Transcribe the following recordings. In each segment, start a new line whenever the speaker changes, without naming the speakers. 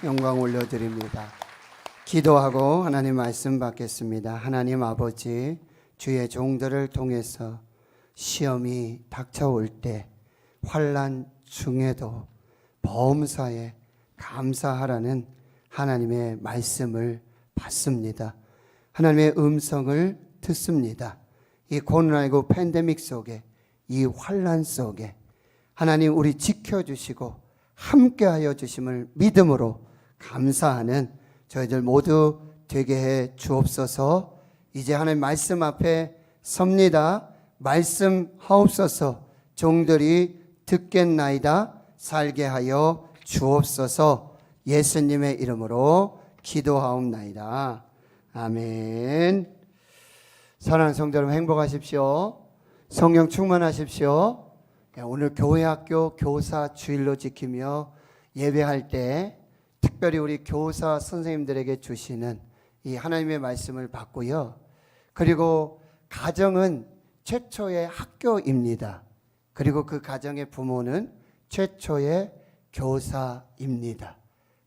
영광 올려드립니다. 기도하고 하나님 말씀 받겠습니다. 하나님 아버지, 주의 종들을 통해서 시험이 닥쳐올 때 환난 중에도 범사에 감사하라는 하나님의 말씀을 받습니다. 하나님의 음성을 듣습니다. 이 코로나19 팬데믹 속에, 이 환난 속에 하나님 우리 지켜주시고 함께하여 주심을 믿음으로 감사하는 저희들 모두 되게 해 주옵소서. 이제 하나님 말씀 앞에 섭니다. 말씀하옵소서. 종들이 듣겠나이다. 살게 하여 주옵소서. 예수님의 이름으로 기도하옵나이다. 아멘. 사랑하는 성도 여러분, 행복하십시오. 성령 충만하십시오. 오늘 교회학교 교사 주일로 지키며 예배할 때 특별히 우리 교사 선생님들에게 주시는 이 하나님의 말씀을 받고요. 그리고 가정은 최초의 학교입니다. 그리고 그 가정의 부모는 최초의 교사입니다.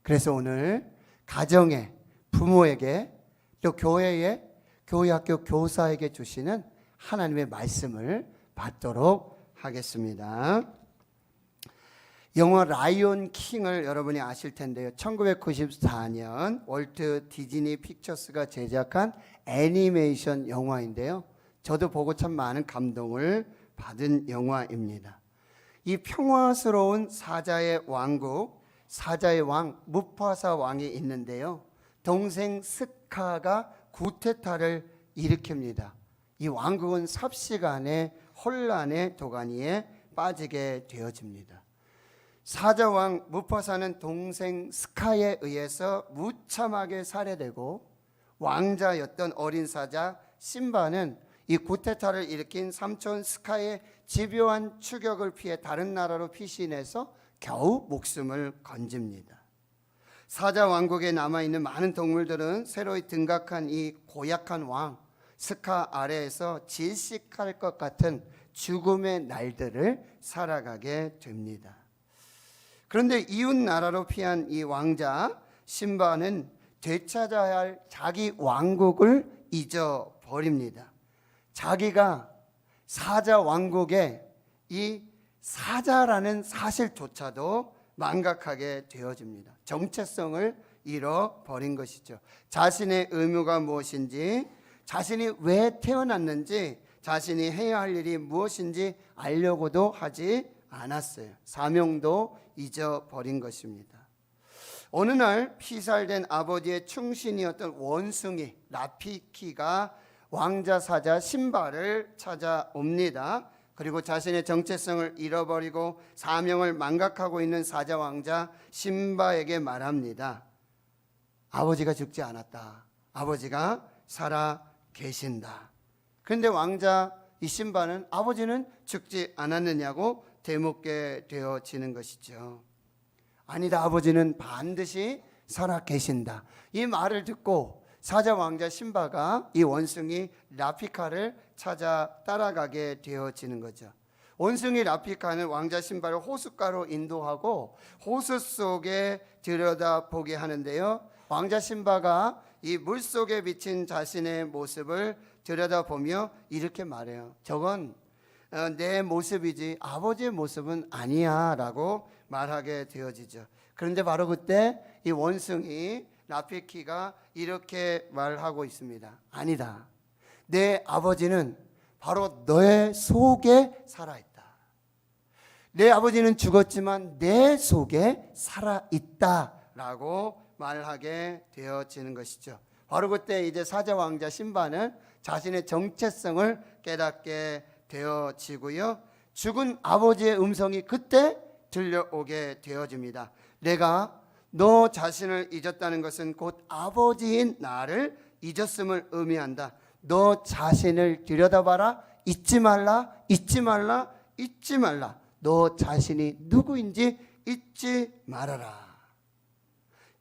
그래서 오늘 가정의 부모에게 또 교회의 교회학교 교사에게 주시는 하나님의 말씀을 받도록 하겠습니다. 영화 라이온 킹을 여러분이 아실 텐데요. 1994년 월트 디즈니 픽처스가 제작한 애니메이션 영화인데요. 저도 보고 참 많은 감동을 받은 영화입니다. 이 평화스러운 사자의 왕국, 사자의 왕 무파사 왕이 있는데요. 동생 스카가 쿠데타를 일으킵니다. 이 왕국은 삽시간에 혼란의 도가니에 빠지게 되어집니다. 사자왕 무파사는 동생 스카에 의해서 무참하게 살해되고, 왕자였던 어린 사자 심바는 이 쿠데타를 일으킨 삼촌 스카의 집요한 추격을 피해 다른 나라로 피신해서 겨우 목숨을 건집니다. 사자 왕국에 남아있는 많은 동물들은 새로이 등각한 이 고약한 왕 스카 아래에서 질식할 것 같은 죽음의 날들을 살아가게 됩니다. 그런데 이웃 나라로 피한 이 왕자 심바는 되찾아야 할 자기 왕국을 잊어버립니다. 자기가 사자 왕국의 이 사자라는 사실조차도 망각하게 되어집니다. 정체성을 잃어버린 것이죠. 자신의 의무가 무엇인지, 자신이 왜 태어났는지, 자신이 해야 할 일이 무엇인지 알려고도 하지 않았어요. 사명도 잊어버린 것입니다. 어느 날 피살된 아버지의 충신이었던 원숭이 라피키가 왕자 사자 심바를 찾아옵니다. 그리고 자신의 정체성을 잃어버리고 사명을 망각하고 있는 사자 왕자 심바에게 말합니다. 아버지가 죽지 않았다. 아버지가 살아 계신다. 그런데 왕자 이 심바는 아버지는 죽지 않았느냐고 되묻게 되어지는 것이죠. 아니다, 아버지는 반드시 살아 계신다. 이 말을 듣고 사자 왕자 심바가 이 원숭이 라피카를 찾아 따라가게 되어지는 거죠. 원숭이 라피카는 왕자 심바를 호숫가로 인도하고 호수 속에 들여다보게 하는데요. 왕자 심바가 이 물속에 비친 자신의 모습을 들여다보며 이렇게 말해요. 저건 내 모습이지 아버지의 모습은 아니야 라고 말하게 되어지죠. 그런데 바로 그때 이 원숭이 라피키가 이렇게 말하고 있습니다. 아니다. 내 아버지는 바로 너의 속에 살아있다. 내 아버지는 죽었지만 내 속에 살아있다 라고 말하게 되어지는 것이죠. 바로 그때 이제 사자 왕자 심바는 자신의 정체성을 깨닫게 되어지고요. 죽은 아버지의 음성이 그때 들려오게 되어집니다. 내가 너 자신을 잊었다는 것은 곧 아버지인 나를 잊었음을 의미한다. 너 자신을 들여다봐라. 잊지 말라, 잊지 말라, 잊지 말라. 너 자신이 누구인지 잊지 말아라.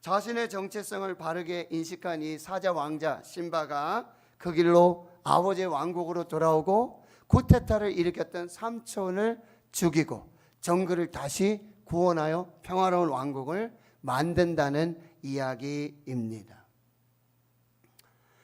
자신의 정체성을 바르게 인식한 이 사자 왕자 심바가 그 길로 아버지의 왕국으로 돌아오고 쿠데타를 일으켰던 삼촌을 죽이고 정글을 다시 구원하여 평화로운 왕국을 만든다는 이야기입니다.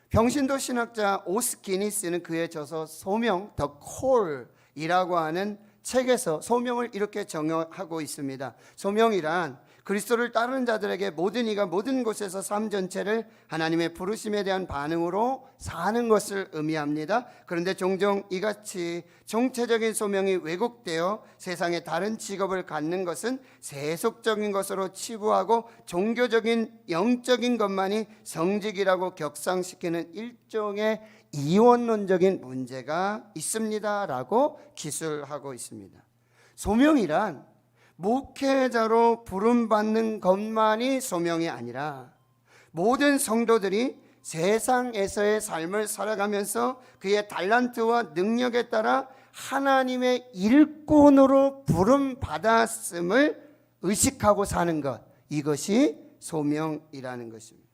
병신도 신학자 오스기니스는 그의 저서 소명 더 콜이라고 하는 책에서 소명을 이렇게 정의하고 있습니다. 소명이란 그리스도를 따르는 자들에게 모든 이가 모든 곳에서 삶 전체를 하나님의 부르심에 대한 반응으로 사는 것을 의미합니다. 그런데 종종 이같이 정체적인 소명이 왜곡되어 세상에 다른 직업을 갖는 것은 세속적인 것으로 치부하고 종교적인 영적인 것만이 성직이라고 격상시키는 일종의 이원론적인 문제가 있습니다라고 기술하고 있습니다. 소명이란 목회자로 부름받는 것만이 소명이 아니라 모든 성도들이 세상에서의 삶을 살아가면서 그의 달란트와 능력에 따라 하나님의 일꾼으로 부름받았음을 의식하고 사는 것, 이것이 소명이라는 것입니다.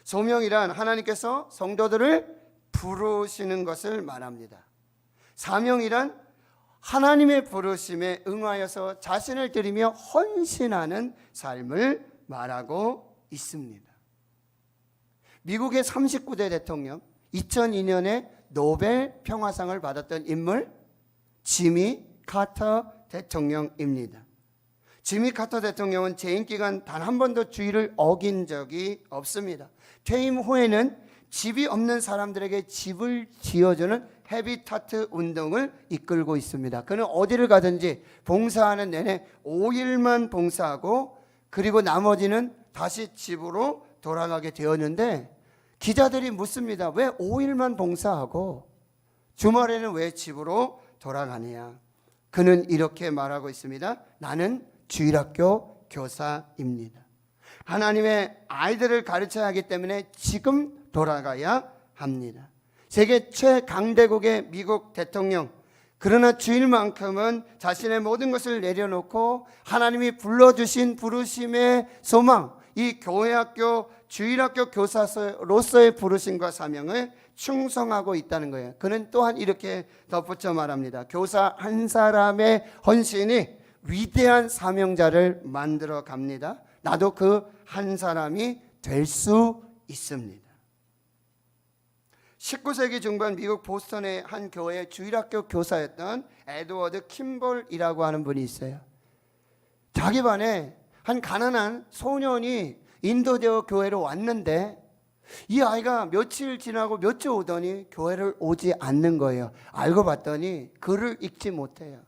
소명이란 하나님께서 성도들을 부르시는 것을 말합니다. 사명이란 하나님의 부르심에 응하여서 자신을 드리며 헌신하는 삶을 말하고 있습니다. 미국의 39대 대통령, 2002년에 노벨 평화상을 받았던 인물 지미 카터 대통령입니다. 지미 카터 대통령은 재임 기간 단 한 번도 주의를 어긴 적이 없습니다. 퇴임 후에는 집이 없는 사람들에게 집을 지어주는 헤비타트 운동을 이끌고 있습니다. 그는 어디를 가든지 봉사하는 내내 5일만 봉사하고 그리고 나머지는 다시 집으로 돌아가게 되었는데 기자들이 묻습니다. 왜 5일만 봉사하고 주말에는 왜 집으로 돌아가느냐? 그는 이렇게 말하고 있습니다. 나는 주일학교 교사입니다. 하나님의 아이들을 가르쳐야 하기 때문에 지금 돌아가야 합니다. 세계 최강대국의 미국 대통령, 그러나 주일만큼은 자신의 모든 것을 내려놓고 하나님이 불러주신 부르심의 소망, 이 교회학교, 주일학교 교사로서의 부르심과 사명을 충성하고 있다는 거예요. 그는 또한 이렇게 덧붙여 말합니다. 교사 한 사람의 헌신이 위대한 사명자를 만들어 갑니다. 나도 그 한 사람이 될 수 있습니다. 19세기 중반 미국 보스턴의 한 교회 주일학교 교사였던 에드워드 킴볼이라고 하는 분이 있어요. 자기 반에 한 가난한 소년이 인도되어 교회로 왔는데 이 아이가 며칠 지나고 몇 주 오더니 교회를 오지 않는 거예요. 알고 봤더니 글을 읽지 못해요.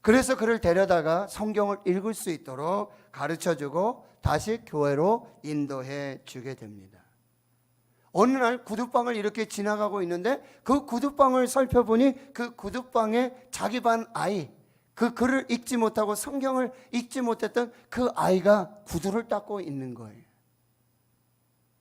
그래서 그를 데려다가 성경을 읽을 수 있도록 가르쳐주고 다시 교회로 인도해 주게 됩니다. 어느 날 구두방을 이렇게 지나가고 있는데 그 구두방을 살펴보니 그 구두방에 자기 반 아이, 그 글을 읽지 못하고 성경을 읽지 못했던 그 아이가 구두를 닦고 있는 거예요.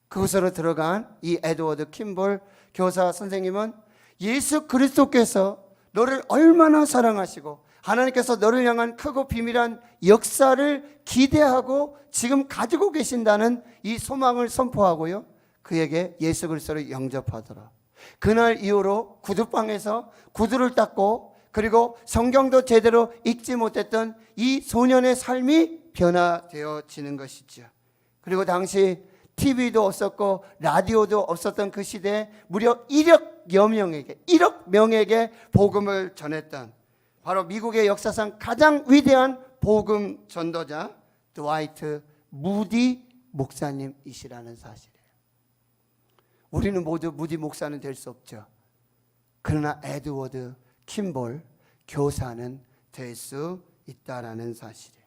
그곳으로 들어간 이 에드워드 킴볼 교사 선생님은 예수 그리스도께서 너를 얼마나 사랑하시고 하나님께서 너를 향한 크고 비밀한 역사를 기대하고 지금 가지고 계신다는 이 소망을 선포하고요, 그에게 예수 그리스도를 영접하더라. 그날 이후로 구두방에서 구두를 닦고 그리고 성경도 제대로 읽지 못했던 이 소년의 삶이 변화되어지는 것이죠. 그리고 당시 TV도 없었고 라디오도 없었던 그 시대에 무려 1억 명에게 복음을 전했던 바로 미국의 역사상 가장 위대한 복음 전도자 드와이트 무디 목사님이시라는 사실이에요. 우리는 모두 무디 목사는 될 수 없죠. 그러나 에드워드 킴볼 교사는 될 수 있다라는 사실이에요.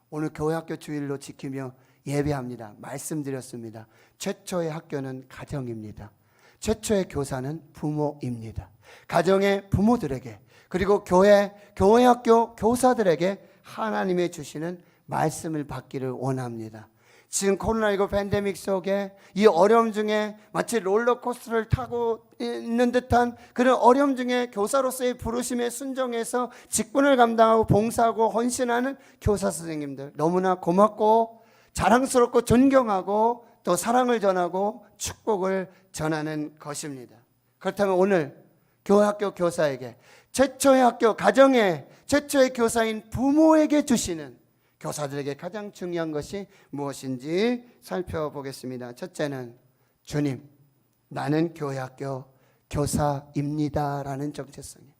오늘 교회학교 주일로 지키며 예배합니다. 말씀드렸습니다. 최초의 학교는 가정입니다. 최초의 교사는 부모입니다. 가정의 부모들에게 그리고 교회학교 교사들에게 하나님의 주시는 말씀을 받기를 원합니다. 지금 코로나19 팬데믹 속에 이 어려움 중에 마치 롤러코스터를 타고 있는 듯한 그런 어려움 중에 교사로서의 부르심에 순종해서 직분을 감당하고 봉사하고 헌신하는 교사 선생님들 너무나 고맙고 자랑스럽고 존경하고 또 사랑을 전하고 축복을 전하는 것입니다. 그렇다면 오늘 교회학교 교사에게 최초의 학교 가정의 최초의 교사인 부모에게 주시는 교사들에게 가장 중요한 것이 무엇인지 살펴보겠습니다. 첫째는 주님, 나는 교회학교 교사입니다 라는 정체성이에요.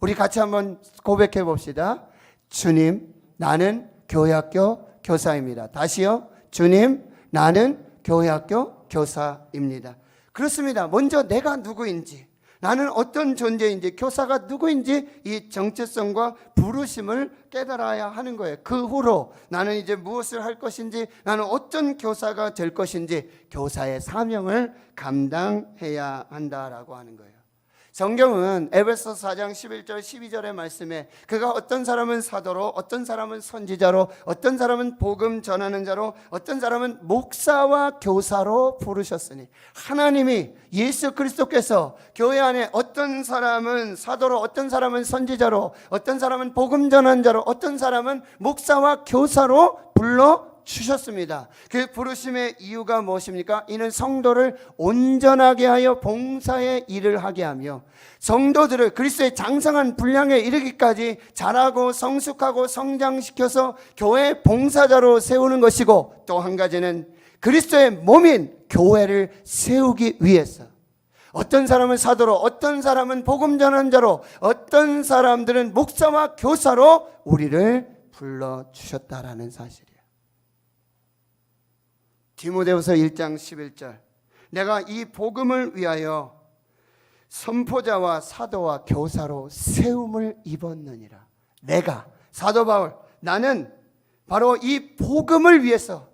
우리 같이 한번 고백해 봅시다. 주님, 나는 교회학교 교사입니다. 다시요. 주님, 나는 교회학교 교사입니다. 그렇습니다. 먼저 내가 누구인지, 나는 어떤 존재인지, 교사가 누구인지 이 정체성과 부르심을 깨달아야 하는 거예요. 그 후로 나는 이제 무엇을 할 것인지, 나는 어떤 교사가 될 것인지 교사의 사명을 감당해야 한다라고 하는 거예요. 성경은 에베소서 4장 11절 12절의 말씀에 그가 어떤 사람은 사도로, 어떤 사람은 선지자로, 어떤 사람은 복음 전하는 자로, 어떤 사람은 목사와 교사로 부르셨으니, 하나님이 예수 그리스도께서 교회 안에 어떤 사람은 사도로, 어떤 사람은 선지자로, 어떤 사람은 복음 전하는 자로, 어떤 사람은 목사와 교사로 불러 주셨습니다. 그 부르심의 이유가 무엇입니까? 이는 성도를 온전하게 하여 봉사의 일을 하게 하며 성도들을 그리스도의 장성한 분량에 이르기까지 자라고 성숙하고 성장시켜서 교회 봉사자로 세우는 것이고, 또 한 가지는 그리스도의 몸인 교회를 세우기 위해서, 어떤 사람은 사도로, 어떤 사람은 복음 전환자로, 어떤 사람들은 목사와 교사로 우리를 불러주셨다라는 사실이에요. 디모데후서 1장 11절, 내가 이 복음을 위하여 선포자와 사도와 교사로 세움을 입었느니라. 내가, 사도 바울, 나는 바로 이 복음을 위해서,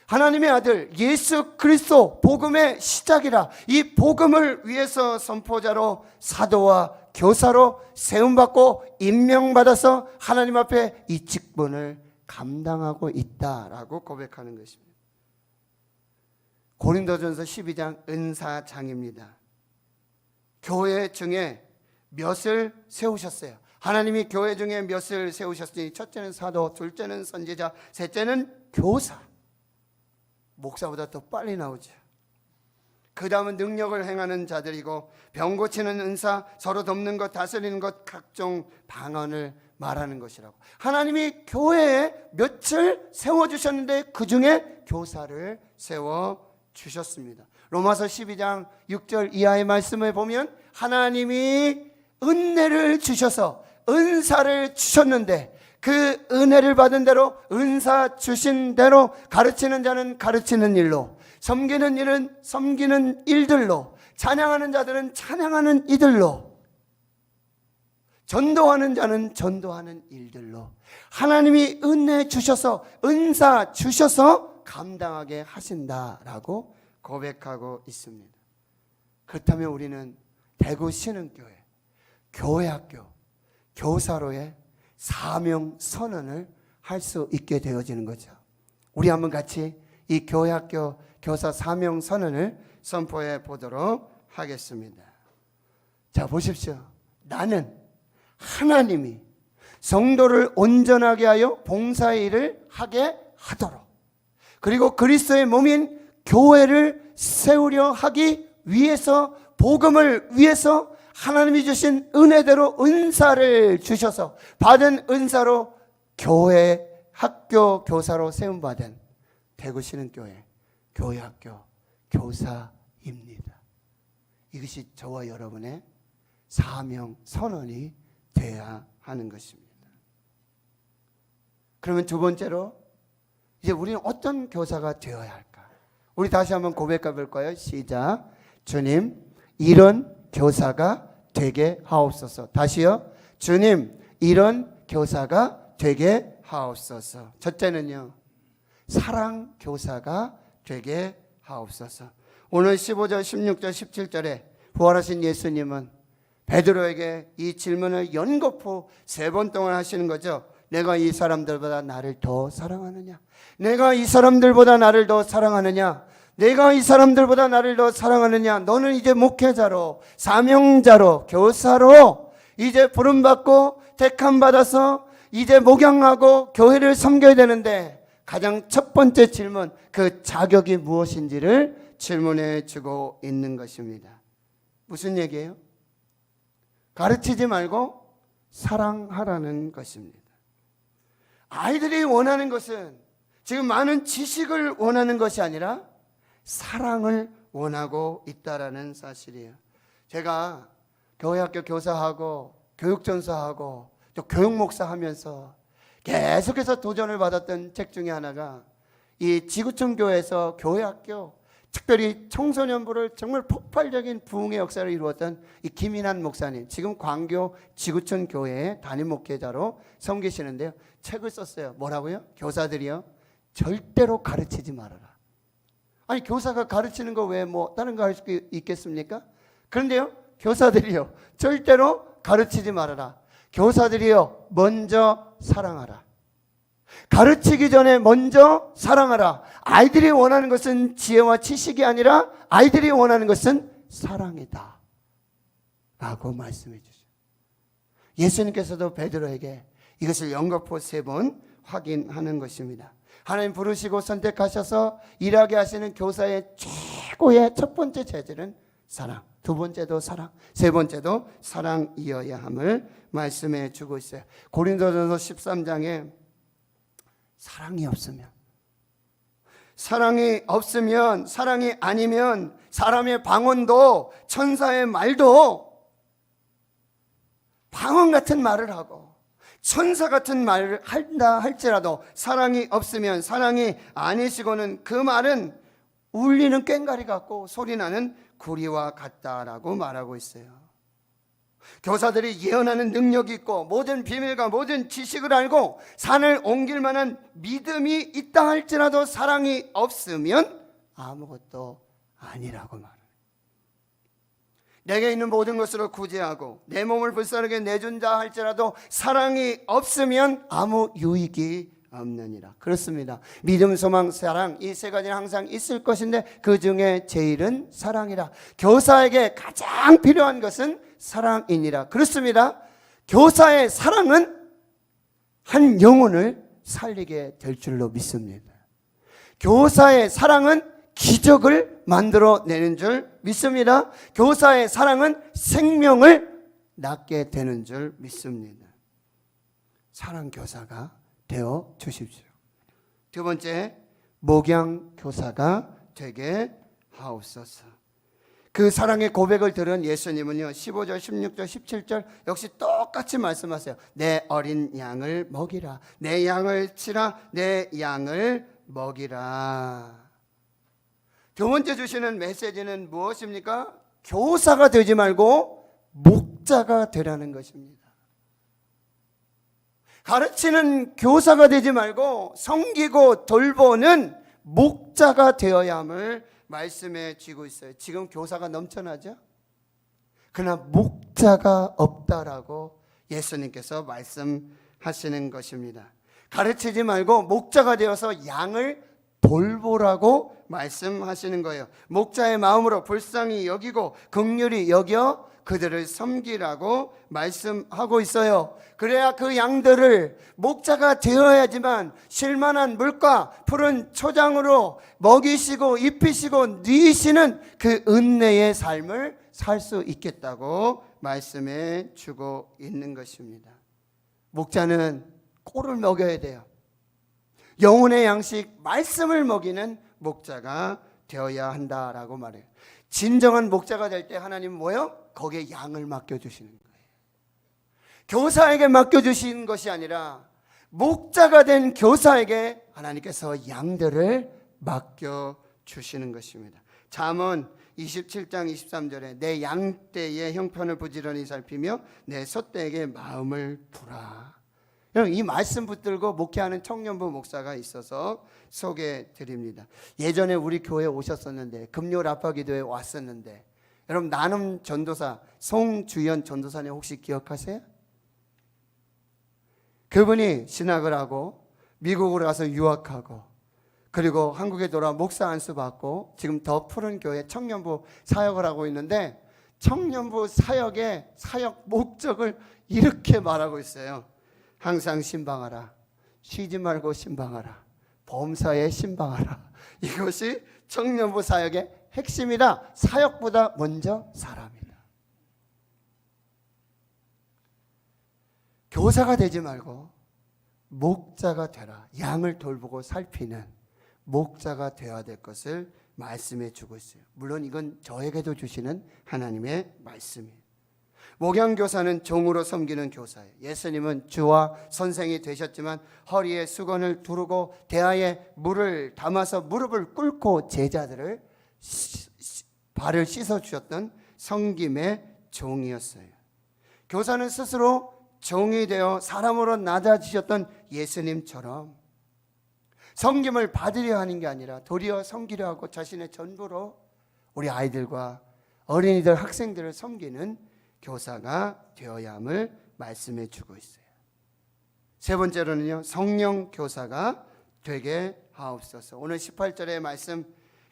하나님의 아들 예수 그리스도 복음의 시작이라, 이 복음을 위해서 선포자로 사도와 교사로 세움받고 임명받아서 하나님 앞에 이 직분을 감당하고 있다라고 고백하는 것입니다. 고린도전서 12장 은사장입니다. 교회 중에 몇을 세우셨어요. 하나님이 교회 중에 몇을 세우셨으니, 첫째는 사도, 둘째는 선지자, 셋째는 교사. 목사보다 더 빨리 나오죠. 그 다음은 능력을 행하는 자들이고, 병 고치는 은사, 서로 돕는 것, 다스리는 것, 각종 방언을 말하는 것이라고. 하나님이 교회에 몇을 세워주셨는데 그 중에 교사를 세워주셨습니다. 로마서 12장 6절 이하의 말씀을 보면 하나님이 은혜를 주셔서 은사를 주셨는데, 그 은혜를 받은 대로, 은사 주신 대로 가르치는 자는 가르치는 일로, 섬기는 일은 섬기는 일들로, 찬양하는 자들은 찬양하는 이들로, 전도하는 자는 전도하는 일들로 하나님이 은혜 주셔서, 은사 주셔서 감당하게 하신다라고 고백하고 있습니다. 그렇다면 우리는 대구 신흥교회 교회학교 교사로의 사명 선언을 할 수 있게 되어지는 거죠. 우리 한번 같이 이 교회학교 교사 사명 선언을 선포해 보도록 하겠습니다. 자, 보십시오. 나는 하나님이 성도를 온전하게 하여 봉사의 일을 하게 하도록, 그리고 그리스도의 몸인 교회를 세우려 하기 위해서, 복음을 위해서 하나님이 주신 은혜대로 은사를 주셔서 받은 은사로 교회 학교 교사로 세움받은 대구 신흥교회 교회학교 교사입니다. 이것이 저와 여러분의 사명 선언이 되어야 하는 것입니다. 그러면 두 번째로, 이제 우리는 어떤 교사가 되어야 할까? 우리 다시 한번 고백해 볼까요? 시작. 주님, 이런 교사가 되게 하옵소서. 다시요. 주님, 이런 교사가 되게 하옵소서. 첫째는요, 사랑 교사가 되게 하옵소서. 오늘 15절, 16절, 17절에 부활하신 예수님은 베드로에게 이 질문을 연거푸 3번 동안 하시는 거죠. 내가 이 사람들보다 나를 더 사랑하느냐? 내가 이 사람들보다 나를 더 사랑하느냐? 내가 이 사람들보다 나를 더 사랑하느냐? 너는 이제 목회자로, 사명자로, 교사로 이제 부름받고 택함받아서 이제 목양하고 교회를 섬겨야 되는데, 가장 첫 번째 질문, 그 자격이 무엇인지를 질문해 주고 있는 것입니다. 무슨 얘기예요? 가르치지 말고 사랑하라는 것입니다. 아이들이 원하는 것은 지금 많은 지식을 원하는 것이 아니라 사랑을 원하고 있다라는 사실이에요. 제가 교회학교 교사하고 교육전사하고 또 교육목사 하면서 계속해서 도전을 받았던 책 중에 하나가 이 지구촌 교회에서 교회학교, 특별히 청소년부를 정말 폭발적인 부흥의 역사를 이루었던 이 김인환 목사님, 지금 광교 지구촌 교회의 담임 목회자로 섬기시는데요. 책을 썼어요. 뭐라고요? 교사들이요, 절대로 가르치지 말아라. 아니, 교사가 가르치는 거 왜 뭐 다른 거 할 수 있겠습니까? 그런데요, 교사들이요, 절대로 가르치지 말아라. 교사들이요, 먼저 사랑하라. 가르치기 전에 먼저 사랑하라. 아이들이 원하는 것은 지혜와 지식이 아니라 아이들이 원하는 것은 사랑이다 라고 말씀해 주세요. 예수님께서도 베드로에게 이것을 연거푸 3번 확인하는 것입니다. 하나님 부르시고 선택하셔서 일하게 하시는 교사의 최고의 첫 번째 재질은 사랑, 두 번째도 사랑, 세 번째도 사랑이어야 함을 말씀해 주고 있어요. 고린도전서 13장에 사랑이 없으면 사랑이 아니면 사람의 방언도 천사의 말도 방언 같은 말을 하고 천사 같은 말을 한다 할지라도 사랑이 없으면 사랑이 아니시고는 그 말은 울리는 꽹과리 같고 소리나는 구리와 같다라고 말하고 있어요. 교사들이 예언하는 능력이 있고 모든 비밀과 모든 지식을 알고 산을 옮길 만한 믿음이 있다 할지라도 사랑이 없으면 아무것도 아니라고 말합니다. 내게 있는 모든 것으로 구제하고 내 몸을 불사르게 내준다 할지라도 사랑이 없으면 아무 유익이 없느니라. 그렇습니다. 믿음, 소망, 사랑, 이 세 가지는 항상 있을 것인데 그 중에 제일은 사랑이라. 교사에게 가장 필요한 것은 사랑이니라. 그렇습니다. 교사의 사랑은 한 영혼을 살리게 될 줄로 믿습니다. 교사의 사랑은 기적을 만들어내는 줄 믿습니다. 교사의 사랑은 생명을 낳게 되는 줄 믿습니다. 사랑 교사가 되어 주십시오. 두 번째, 목양 교사가 되게 하옵소서. 그 사랑의 고백을 들은 예수님은요, 15절, 16절, 17절 역시 똑같이 말씀하세요. 내 어린 양을 먹이라. 내 양을 치라. 내 양을 먹이라. 두 번째 주시는 메시지는 무엇입니까? 교사가 되지 말고 목자가 되라는 것입니다. 가르치는 교사가 되지 말고 섬기고 돌보는 목자가 되어야 함을 말씀해 주고 있어요. 지금 교사가 넘쳐나죠? 그러나 목자가 없다라고 예수님께서 말씀하시는 것입니다. 가르치지 말고 목자가 되어서 양을 돌보라고 말씀하시는 거예요. 목자의 마음으로 불쌍히 여기고 긍휼히 여겨 그들을 섬기라고 말씀하고 있어요. 그래야 그 양들을 목자가 되어야지만 쉴만한 물과 푸른 초장으로 먹이시고 입히시고 누이시는 그 은혜의 삶을 살 수 있겠다고 말씀해 주고 있는 것입니다. 목자는 꼴을 먹여야 돼요. 영혼의 양식 말씀을 먹이는 목자가 되어야 한다라고 말해요. 진정한 목자가 될 때 하나님은 뭐요? 거기에 양을 맡겨주시는 거예요. 교사에게 맡겨주시는 것이 아니라 목자가 된 교사에게 하나님께서 양들을 맡겨주시는 것입니다. 잠언 27장 23절에 내 양떼의 형편을 부지런히 살피며 내 소떼에게 마음을 두라. 이 말씀 붙들고 목회하는 청년부 목사가 있어서 소개해 드립니다. 예전에 우리 교회에 오셨었는데 금요 라파기도에 왔었는데 여러분 나눔 전도사 송주연 전도사님 혹시 기억하세요? 그분이 신학을 하고 미국으로 가서 유학하고 그리고 한국에 돌아와 목사 안수 받고 지금 더 푸른 교회 청년부 사역을 하고 있는데 청년부 사역의 사역 목적을 이렇게 말하고 있어요. 항상 신방하라. 쉬지 말고 신방하라. 범사에 신방하라. 이것이 청년부 사역의 핵심이다. 사역보다 먼저 사람이다. 교사가 되지 말고 목자가 되라. 양을 돌보고 살피는 목자가 되어야 될 것을 말씀해 주고 있어요. 물론 이건 저에게도 주시는 하나님의 말씀이에요. 목양교사는 종으로 섬기는 교사예요. 예수님은 주와 선생이 되셨지만 허리에 수건을 두르고 대야에 물을 담아서 무릎을 꿇고 제자들을 발을 씻어주셨던 섬김의 종이었어요. 교사는 스스로 종이 되어 사람으로 낮아지셨던 예수님처럼 섬김을 받으려 하는 게 아니라 도리어 섬기려 하고 자신의 전부로 우리 아이들과 어린이들, 학생들을 섬기는 교사가 되어야 함을 말씀해 주고 있어요. 세 번째로는요, 성령 교사가 되게 하옵소서. 오늘 18절의 말씀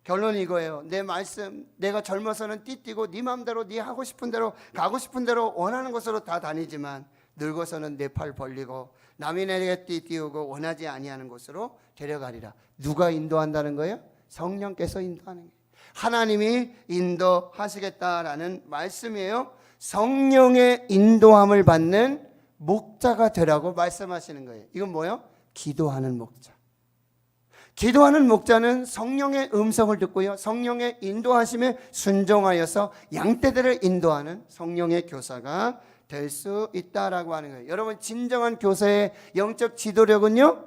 결론이 이거예요. 내 말씀, 내가 젊어서는 띠뛰고 네 마음대로 네 하고 싶은 대로 가고 싶은 대로 원하는 곳으로 다 다니지만 늙어서는 내 팔 벌리고 남이 내게 띠띠우고 원하지 아니하는 곳으로 데려가리라. 누가 인도한다는 거예요? 성령께서 인도하는 거예요. 하나님이 인도하시겠다라는 말씀이에요. 성령의 인도함을 받는 목자가 되라고 말씀하시는 거예요. 이건 뭐예요? 기도하는 목자. 기도하는 목자는 성령의 음성을 듣고요, 성령의 인도하심에 순종하여서 양떼들을 인도하는 성령의 교사가 될 수 있다라고 하는 거예요. 여러분, 진정한 교사의 영적 지도력은요,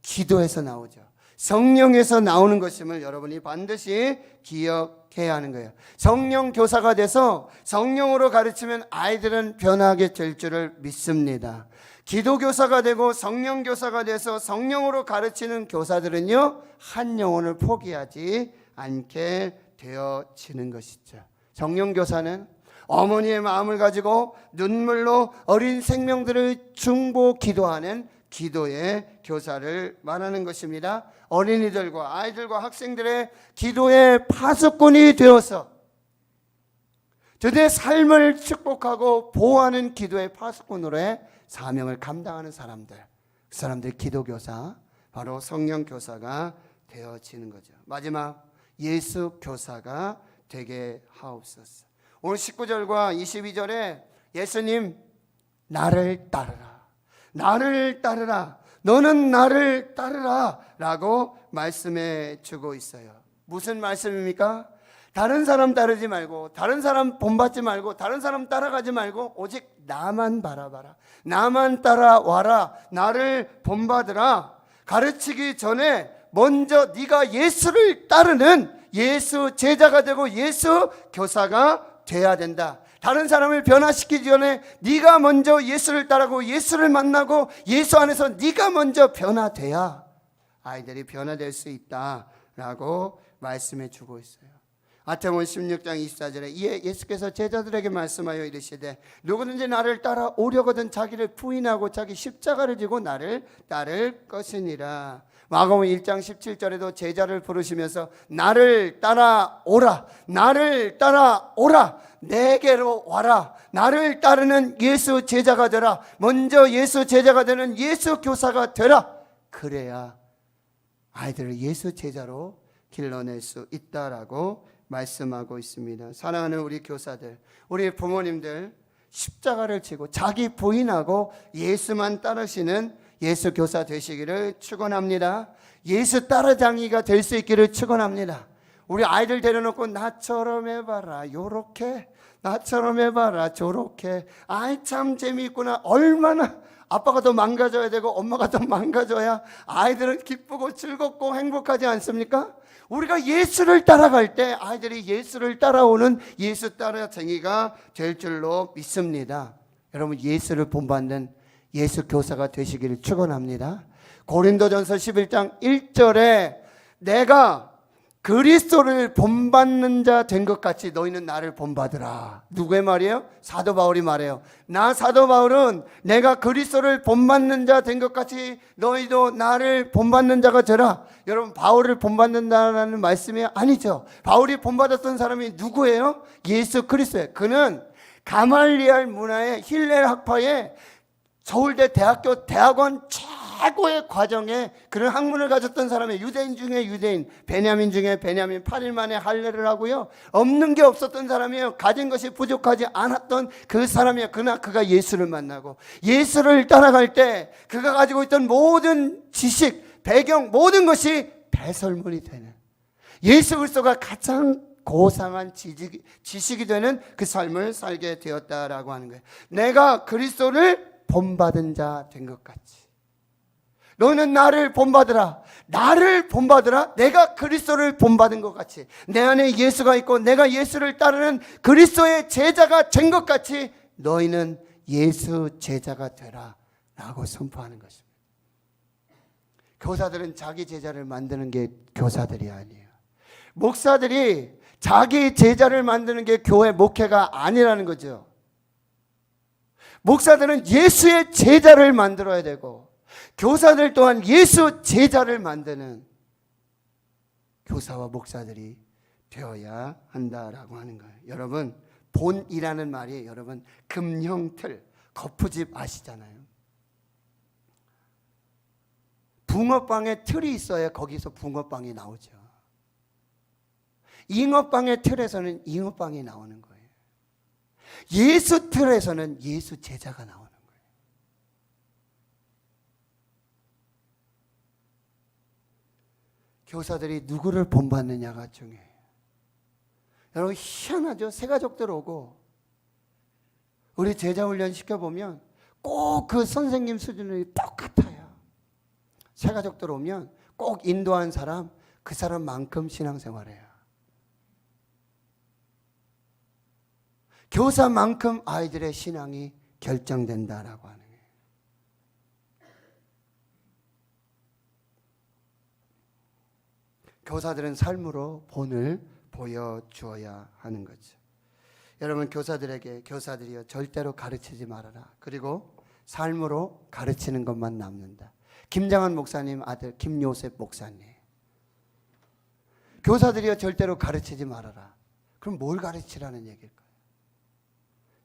기도에서 나오죠. 성령에서 나오는 것임을 여러분이 반드시 기억해야 하는 거예요. 성령 교사가 돼서 성령으로 가르치면 아이들은 변하게 될 줄을 믿습니다. 기도 교사가 되고 성령 교사가 돼서 성령으로 가르치는 교사들은요, 한 영혼을 포기하지 않게 되어지는 것이죠. 성령 교사는 어머니의 마음을 가지고 눈물로 어린 생명들을 중보 기도하는 기도의 교사를 말하는 것입니다. 어린이들과 아이들과 학생들의 기도의 파수꾼이 되어서 그들의 삶을 축복하고 보호하는 기도의 파수꾼으로의 사명을 감당하는 사람들, 그 사람들 기도교사, 바로 성령교사가 되어지는 거죠. 마지막, 예수 교사가 되게 하옵소서. 오늘 19절과 22절에 예수님, 나를 따르라, 나를 따르라, 너는 나를 따르라 라고 말씀해 주고 있어요. 무슨 말씀입니까? 다른 사람 따르지 말고, 다른 사람 본받지 말고, 다른 사람 따라가지 말고 오직 나만 바라봐라, 나만 따라와라, 나를 본받으라. 가르치기 전에 먼저 네가 예수를 따르는 예수 제자가 되고 예수 교사가 돼야 된다. 다른 사람을 변화시키기 전에 네가 먼저 예수를 따르고 예수를 만나고 예수 안에서 네가 먼저 변화돼야 아이들이 변화될 수 있다라고 말씀해 주고 있어요. 마태복음 16장 24절에 이에 예수께서 제자들에게 말씀하여 이르시되 누구든지 나를 따라오려거든 자기를 부인하고 자기 십자가를 지고 나를 따를 것이니라. 마가복음 1장 17절에도 제자를 부르시면서 나를 따라오라, 나를 따라오라, 내게로 와라, 나를 따르는 예수 제자가 되라, 먼저 예수 제자가 되는 예수 교사가 되라. 그래야 아이들을 예수 제자로 길러낼 수 있다라고 말씀하고 있습니다. 사랑하는 우리 교사들, 우리 부모님들, 십자가를 지고 자기 부인하고 예수만 따르시는 예수 교사 되시기를 축원합니다. 예수 따라장이가 될 수 있기를 축원합니다. 우리 아이들 데려놓고 나처럼 해봐라, 요렇게, 나처럼 해봐라, 저렇게, 아이 참 재미있구나. 얼마나 아빠가 더 망가져야 되고 엄마가 더 망가져야 아이들은 기쁘고 즐겁고 행복하지 않습니까? 우리가 예수를 따라갈 때 아이들이 예수를 따라오는 예수 따라쟁이가 될 줄로 믿습니다. 여러분, 예수를 본받는 예수 교사가 되시기를 축원합니다. 고린도전서 11장 1절에 내가 그리스도를 본받는 자 된 것 같이 너희는 나를 본받으라. 누구의 말이에요? 사도 바울이 말해요. 나 사도 바울은 내가 그리스도를 본받는 자 된 것 같이 너희도 나를 본받는 자가 되라. 여러분, 바울을 본받는다는 말씀이 아니죠. 바울이 본받았던 사람이 누구예요? 예수 그리스도예요. 그는 가말리엘 문화의 힐렐 학파의 서울대 대학교 대학원 최고의 과정에 그런 학문을 가졌던 사람이 유대인 중에 유대인, 베냐민 중에 베냐민, 8일 만에 할례를 하고요. 없는 게 없었던 사람이에요. 가진 것이 부족하지 않았던 그 사람이에요. 그러나 그가 예수를 만나고 예수를 따라갈 때 그가 가지고 있던 모든 지식, 배경, 모든 것이 배설물이 되는, 예수 그리스도가 가장 고상한 지식이 되는 그 삶을 살게 되었다라고 하는 거예요. 내가 그리스도를 본받은 자 된 것 같이 너는 나를 본받으라. 나를 본받으라. 내가 그리스도를 본받은 것 같이 내 안에 예수가 있고 내가 예수를 따르는 그리스도의 제자가 된 것 같이 너희는 예수 제자가 되라 라고 선포하는 것입니다. 교사들은 자기 제자를 만드는 게 교사들이 아니에요. 목사들이 자기 제자를 만드는 게 교회 목회가 아니라는 거죠. 목사들은 예수의 제자를 만들어야 되고 교사들 또한 예수 제자를 만드는 교사와 목사들이 되어야 한다라고 하는 거예요. 여러분, 본이라는 말이 여러분 금형틀, 거푸집 아시잖아요. 붕어빵에 틀이 있어야 거기서 붕어빵이 나오죠. 잉어빵의 틀에서는 잉어빵이 나오는 거예요. 예수 틀에서는 예수 제자가 나오는 거예요. 교사들이 누구를 본받느냐가 중요해요. 여러분 희한하죠? 새가족들 오고 우리 제자 훈련 시켜보면 꼭 그 선생님 수준이 똑같아요. 새가족들 오면 꼭 인도한 사람, 그 사람만큼 신앙생활해요. 교사만큼 아이들의 신앙이 결정된다라고 하는 거예요. 교사들은 삶으로 본을 보여주어야 하는 거죠. 여러분, 교사들이요 절대로 가르치지 말아라. 그리고 삶으로 가르치는 것만 남는다. 김장한 목사님 아들 김요셉 목사님. 교사들이요 절대로 가르치지 말아라. 그럼 뭘 가르치라는 얘기일까요?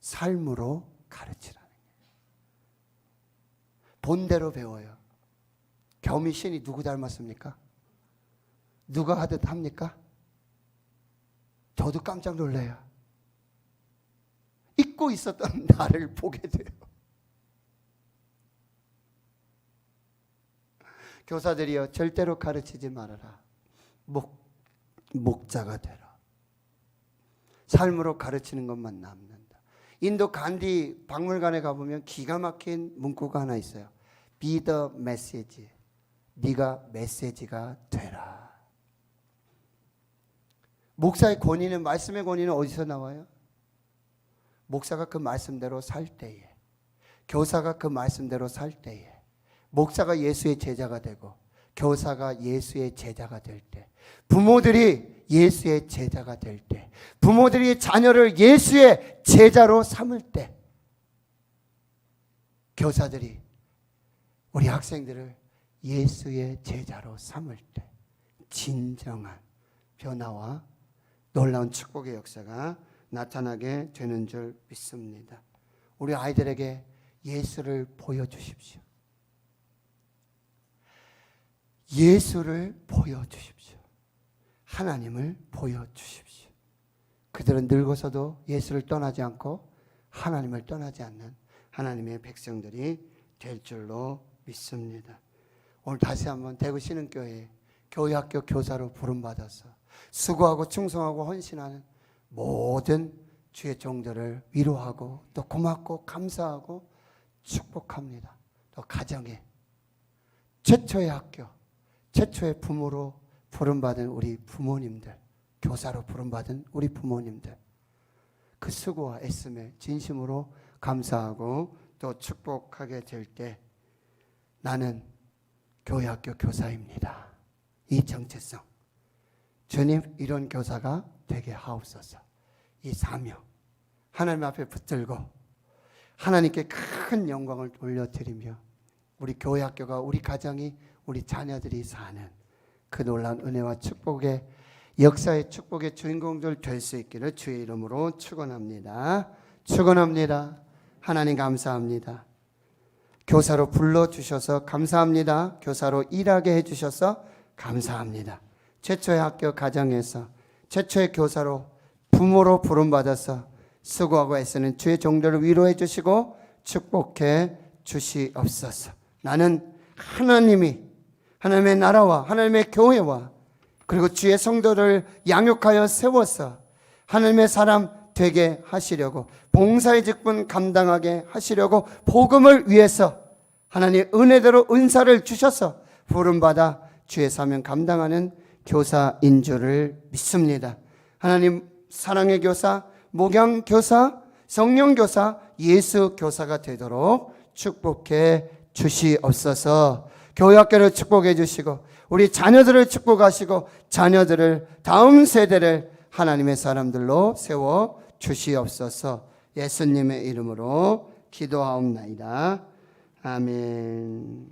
삶으로 가르치라는 거예요. 본대로 배워요. 겸이 신이 누구 닮았습니까? 누가 하듯 합니까? 저도 깜짝 놀래요. 잊고 있었던 나를 보게 돼요. 교사들이여 절대로 가르치지 말아라. 목자가 되라. 삶으로 가르치는 것만 남는다. 인도 간디 박물관에 가보면 기가 막힌 문구가 하나 있어요. Be the message. 네가 메시지가 되라. 목사의 권위는, 말씀의 권위는 어디서 나와요? 목사가 그 말씀대로 살 때에, 교사가 그 말씀대로 살 때에, 목사가 예수의 제자가 되고 교사가 예수의 제자가 될 때, 부모들이 예수의 제자가 될 때, 부모들이 자녀를 예수의 제자로 삼을 때, 교사들이 우리 학생들을 예수의 제자로 삼을 때 진정한 변화와 놀라운 축복의 역사가 나타나게 되는 줄 믿습니다. 우리 아이들에게 예수를 보여주십시오. 예수를 보여주십시오. 하나님을 보여주십시오. 그들은 늙어서도 예수를 떠나지 않고 하나님을 떠나지 않는 하나님의 백성들이 될 줄로 믿습니다. 오늘 다시 한번 대구 신흥교회 교회학교 교사로 부름받아서 수고하고 충성하고 헌신하는 모든 주의 종들을 위로하고 또 고맙고 감사하고 축복합니다. 또 가정에 최초의 학교, 최초의 부모로 부름받은 우리 부모님들, 교사로 부름받은 우리 부모님들, 그 수고와 애씀에 진심으로 감사하고 또 축복하게 될 때 나는 교회학교 교사입니다. 이 정체성, 주님 이런 교사가 되게 하옵소서. 이 사명 하나님 앞에 붙들고 하나님께 큰 영광을 올려드리며 우리 교회학교가, 우리 가정이, 우리 자녀들이 사는 그 놀라운 은혜와 축복의 역사의 축복의 주인공들 될 수 있기를 주의 이름으로 축원합니다. 축원합니다. 하나님 감사합니다. 교사로 불러주셔서 감사합니다. 교사로 일하게 해주셔서 감사합니다. 최초의 학교 가정에서 최초의 교사로 부모로 부름받아서 수고하고 애쓰는 주의 종들을 위로해 주시고 축복해 주시옵소서. 나는 하나님의 나라와 하나님의 교회와 그리고 주의 성도를 양육하여 세워서 하나님의 사람 되게 하시려고, 봉사의 직분 감당하게 하시려고 복음을 위해서 하나님 은혜대로 은사를 주셔서 부름받아 주의 사명 감당하는 교사인 줄을 믿습니다. 하나님 사랑의 교사, 목양 교사, 성령 교사, 예수 교사가 되도록 축복해 주시옵소서. 교회학교를 축복해 주시고 우리 자녀들을 축복하시고 자녀들을 다음 세대를 하나님의 사람들로 세워 주시옵소서. 예수님의 이름으로 기도하옵나이다. 아멘.